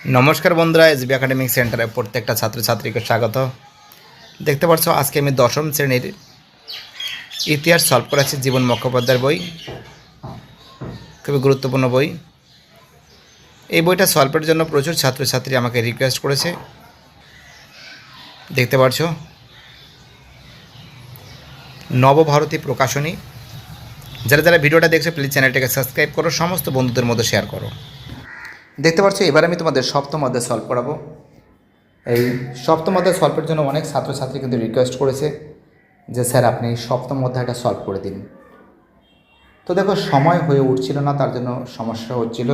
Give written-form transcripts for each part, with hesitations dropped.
নমস্কার বন্ধুরা, SB academic সেন্টারে প্রত্যেকটা ছাত্রছাত্রীকে স্বাগত। দেখতে পাচ্ছ আজকে আমি দশম শ্রেণীর ইতিহাস সলভ করেছি জীবন মুখোপাধ্যায়ের বই। খুবই গুরুত্বপূর্ণ বই। এই বইটা সলভের জন্য প্রচুর ছাত্রছাত্রী আমাকে রিকোয়েস্ট করেছে। দেখতে পাচ্ছ নবভারতী প্রকাশনী। যারা যারা ভিডিওটা দেখছো প্লিজ চ্যানেলটাকে সাবস্ক্রাইব করো, সমস্ত বন্ধুদের মধ্যে শেয়ার করো। দেখতে পাচ্ছ এবার আমি তোমাদের সপ্তম অধ্যায় সলভ করাবো। এই সপ্তম অধ্যায় সলভের জন্য অনেক ছাত্রছাত্রী কিন্তু রিকোয়েস্ট করেছে যে স্যার আপনি সপ্তম অধ্যায়টা সলভ করে দিন। তো দেখো সময় হয়ে উঠছিল না, তার জন্য সমস্যা হচ্ছিল।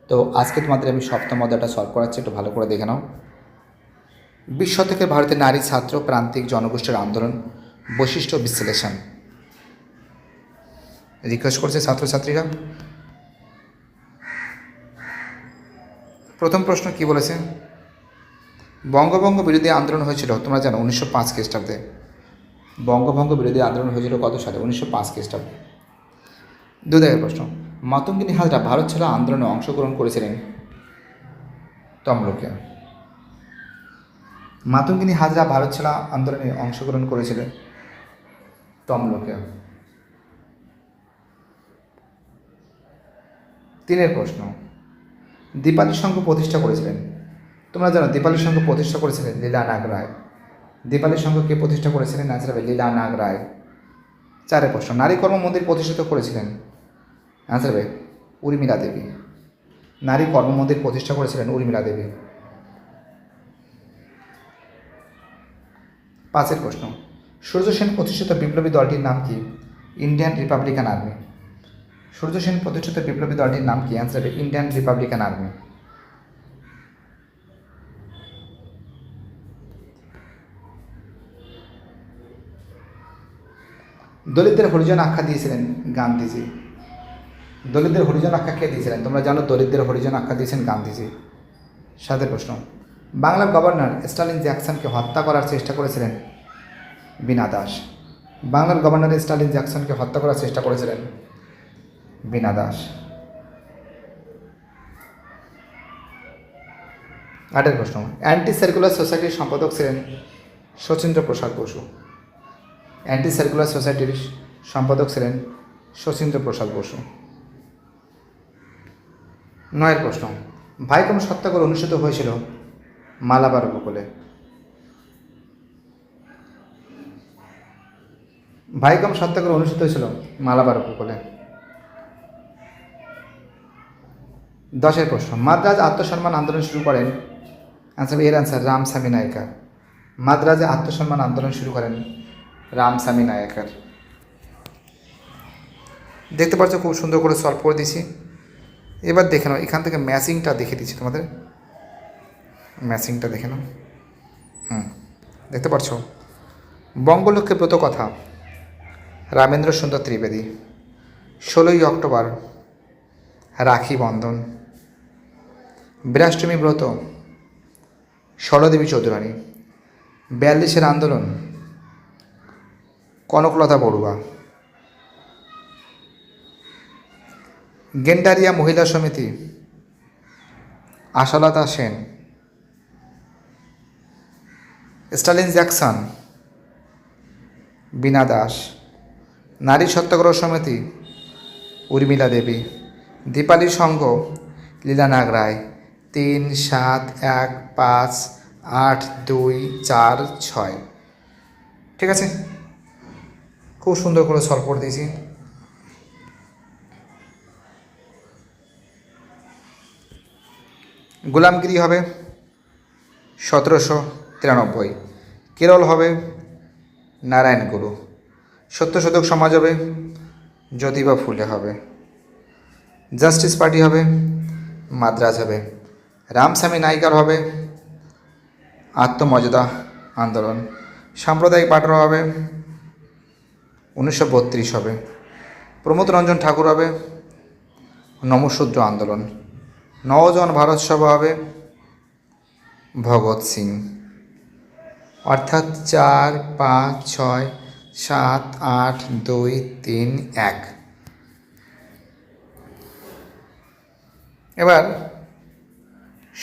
তো আজকে তোমাদের আমি সপ্তম অধ্যায়টা সলভ করাচ্ছি, একটু ভালো করে দেখে নাও। 20 শতকে ভারতের নারী ছাত্র প্রান্তিক জনগোষ্ঠীর আন্দোলন বৈশিষ্ট্য বিশ্লেষণ রিকোয়েস্ট করছে ছাত্রছাত্রীরা। প্রথম প্রশ্ন কি বলেছে? বঙ্গভঙ্গ বিরোধী আন্দোলন হয়েছিল তোমরা জানো 1905 খ্রিস্টাব্দে। বঙ্গভঙ্গ বিরোধী আন্দোলন হয়েছিল কত সালে? 1905 খ্রিস্টাব্দে। 2 দাগের প্রশ্ন, মাতঙ্গিনী হাজরা ভারত ছাড়ো আন্দোলনে অংশগ্রহণ করেছিলেন তমলুকে। মাতঙ্গিনী হাজরা ভারত ছাড়া আন্দোলনে অংশগ্রহণ করেছিলেন তমলুকে। 3 প্রশ্ন, দীপালি সংঘ প্রতিষ্ঠা করেছিলেন। তোমরা জানো দীপালি সংঘ প্রতিষ্ঠা করেছিলেন লীলা নাগ রায়। দীপালি সংঘ কে প্রতিষ্ঠা করেছিলেন? আনসার হবে লীলা নাগ রায়। 4 প্রশ্ন, নারী কর্ম মন্দির প্রতিষ্ঠিত করেছিলেন। আনসার হবে উর্মিলা দেবী। নারী কর্ম মন্দির প্রতিষ্ঠা করেছিলেন উর্মিলা দেবী। 5 প্রশ্ন, সূর্য সেন প্রতিষ্ঠিত বিপ্লবী দলটির নাম কি? Indian Republican Army. Surya Sen প্রতিষ্ঠিত বিপ্লবী দলটির নাম কি? আনসার হবে ইন্ডিয়ান রিপাবলিকান আর্মি। দলিতদের হরিজন আখ্যা দিয়েছিলেন গান্ধীজি। দলিতদের হরিজন আখ্যা কে দিয়েছিলেন? তোমরা জানো দলিতদের হরিজন আখ্যা দিয়েছেন গান্ধীজি। 7 প্রশ্ন, বাংলার গভর্নর স্টালিন জ্যাকসনকে হত্যা করার চেষ্টা করেছিলেন বীণা দাস। বাংলার গভর্নর স্টালিন জ্যাকসনকে হত্যা করার চেষ্টা করেছিলেন বীণা দাস। 8 প্রশ্ন, অ্যান্টি সার্কুলার সোসাইটির সম্পাদক ছিলেন শচীন্দ্র প্রসাদ বসু। অ্যান্টি সার্কুলার সোসাইটির সম্পাদক ছিলেন শচীন্দ্র প্রসাদ বসু। 9 প্রশ্ন, ভাইকম সত্যাগ্রহ অনুষ্ঠিত হয়েছিল মালাবার উপকূলে। ভাইকম সত্যাগ্রহ অনুষ্ঠিত হয়েছিল মালাবার উপকূলে। 10 প্রশ্ন, মাদ্রাজ আত্মসম্মান আন্দোলন শুরু করেন। আনসার এর আনসার রামস্বামী নায়েকার। মাদ্রাজে আত্মসম্মান আন্দোলন শুরু করেন রামস্বামী নায়েকার। দেখতে পাচ্ছ খুব সুন্দর করে সলভ করে দিয়েছি। এবার দেখে নাও, এখান থেকে ম্যাচিংটা দেখে দিচ্ছি তোমাদের। ম্যাচিংটা দেখে নাও। দেখতে পাচ্ছ, বঙ্গলক্ষ্মী ব্রত কথা রামেন্দ্র সুন্দর ত্রিবেদী। 16ই অক্টোবর রাখি বন্ধন। বীরাষ্টমী ব্রত ষড়দেবী চৌধুরানী। 42-এর আন্দোলন কনকলতা বড়ুয়া। গেন্ডারিয়া মহিলা সমিতি আশালতা সেন। স্টালিন জ্যাকসন বীণা দাস। নারী সত্যাগ্রহ সমিতি উর্মিলা দেবী। দীপালি সংঘ লীলা নাগ রায়। 3, 7, 1, 5, 8, 2, 4, 6। ঠিক আছে, খুব সুন্দর করে সলভ করে দিয়েছি। গোলামগিরি হবে 1793। কেরল হবে নারায়ণগুরু। সত্যশোধক সমাজ হবে জ্যোতিবা ফুলে হবে। জাস্টিস পার্টি হবে মাদ্রাজ হবে। রামস্বামী নাইকার হবে আত্মমর্যাদা আন্দোলন। সাম্প্রদায়িক পাটরা হবে 1932 হবে। প্রমোদ রঞ্জন ঠাকুর হবে নমশূদ্র আন্দোলন। নওজন ভারত সভা হবে ভগৎ সিং। অর্থাৎ 4, 5, 6, 7, 8, 2, 3, 1। এবার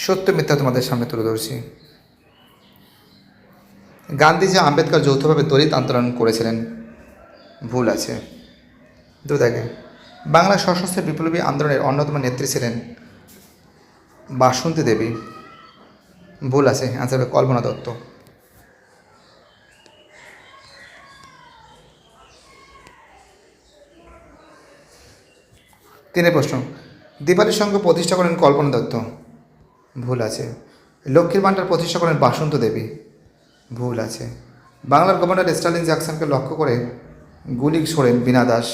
সত্য মিথ্যা তোমাদের সামনে তুলে ধরছি। গান্ধীজি আম্বেদকর যৌথভাবে দলিত আন্দোলন করেছিলেন, ভুল আছে। দেখে বাংলা সশস্ত্র বিপ্লবী আন্দোলনের অন্যতম নেত্রী ছিলেন বাসন্তী দেবী, ভুল আছে। অ্যান্সার হবে কল্পনা দত্ত। তিনের প্রশ্ন, দীপালির সংঘ প্রতিষ্ঠা করেন কল্পনা দত্ত, ভুল আছে। লক্ষ্মীর ভাণ্ডার প্রতিষ্ঠা করেন বাসন্ত দেবী, ভুল আছে। বাংলার গভর্নর স্টালিন জ্যাকসনকে লক্ষ্য করে গুলি ছোড়েন বীণা দাস,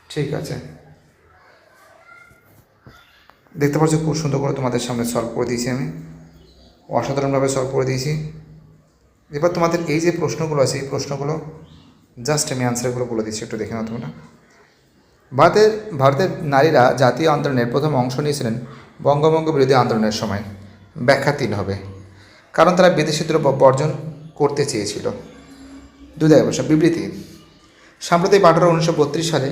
ঠিক আছে। দেখতে পাচ্ছ খুব সুন্দর করে তোমাদের সামনে সলভ করে দিয়েছি আমি, অসাধারণভাবে সলভ করে দিয়েছি। এবার তোমাদের এই যে প্রশ্নগুলো আছে এই প্রশ্নগুলো জাস্ট আমি অ্যান্সারগুলো বলে দিচ্ছি, একটু দেখে নাও তোমরা। ভারতের নারীরা জাতীয় আন্দোলনের প্রথম অংশ নিয়েছিলেন বঙ্গভঙ্গ বিরোধী আন্দোলনের সময়। ব্যাখ্যা 3 হবে, কারণ তারা বিদেশি দ্রব্য বর্জন করতে চেয়েছিল। 2 প্রশ্ন, বিবৃতি। সাম্প্রতিক 1932 সালে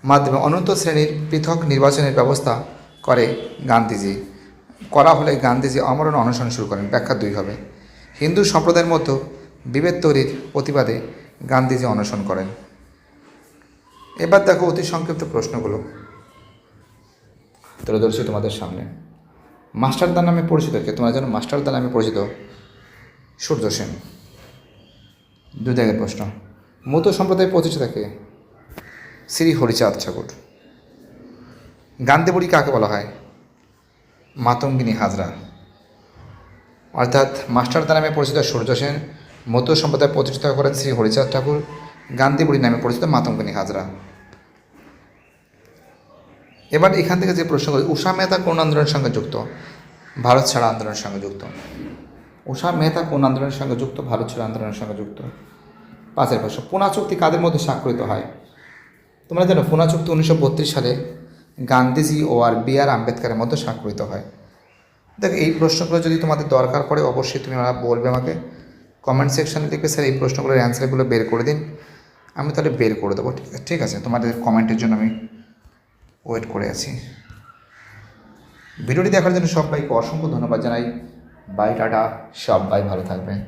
মাধ্যমে অনন্ত শ্রেণীর পৃথক নির্বাচনের ব্যবস্থা করা হলে গান্ধীজি আমরণ অনশন শুরু করেন। ব্যাখ্যা 2 হবে। হিন্দু সম্প্রদায়ের মধ্যে বিভেদ তৈরির প্রতিবাদে গান্ধীজি অনশন করেন। এবার দেখো অতি সংক্ষিপ্ত প্রশ্নগুলো তুলে ধরছি তোমাদের সামনে। মাস্টারদা নামে পরিচিত কে? তোমরা জানো মাস্টারদা নামে পরিচিত সূর্য সেন। 2 প্রশ্ন, মতো সম্প্রদায় প্রতিষ্ঠাতা কে? শ্রী হরিচাঁদ ঠাকুর। গান্ধী বুড়ি কাকে বলা হয়? মাতঙ্গিনী হাজরা। অর্থাৎ মাস্টারদা নামে পরিচিত সূর্য সেন, মতো সম্প্রদায় প্রতিষ্ঠা করেন শ্রী হরিচাঁদ ঠাকুর, গান্ধী বুড়ি নামে পরিচিত মাতঙ্গিনী হাজরা। এবার এখান থেকে যে প্রশ্ন করি, উষা মেহতা কোন আন্দোলনের সঙ্গে যুক্ত? ভারত ছাড়া আন্দোলনের সঙ্গে যুক্ত। উষা মেহতা কোন আন্দোলনের সঙ্গে যুক্ত? ভারত ছাড়া আন্দোলনের সঙ্গে যুক্ত। 5 প্রশ্ন, পুনা চুক্তি কাদের মধ্যে স্বাক্ষরিত হয়? তোমরা জানো পুনা চুক্তি 1932 সালে গান্ধীজি ও আর আম্বেদকরের মধ্যে স্বাক্ষরিত হয়। দেখো এই প্রশ্নগুলো যদি তোমাদের দরকার পড়ে অবশ্যই তুমি বলবে আমাকে, কমেন্ট সেকশানে লিখবে স্যার এই প্রশ্নগুলোর অ্যান্সারগুলো বের করে দিন, আমি তাহলে বের করে দেবো। ঠিক আছে, তোমাদের কমেন্টের জন্য আমি ওয়েট করে আছি। ভিডিওটি দেখার জন্য সবাইকে অসংখ্য ধন্যবাদ জানাই। বাই, টাটা, সবাই ভালো থাকবেন।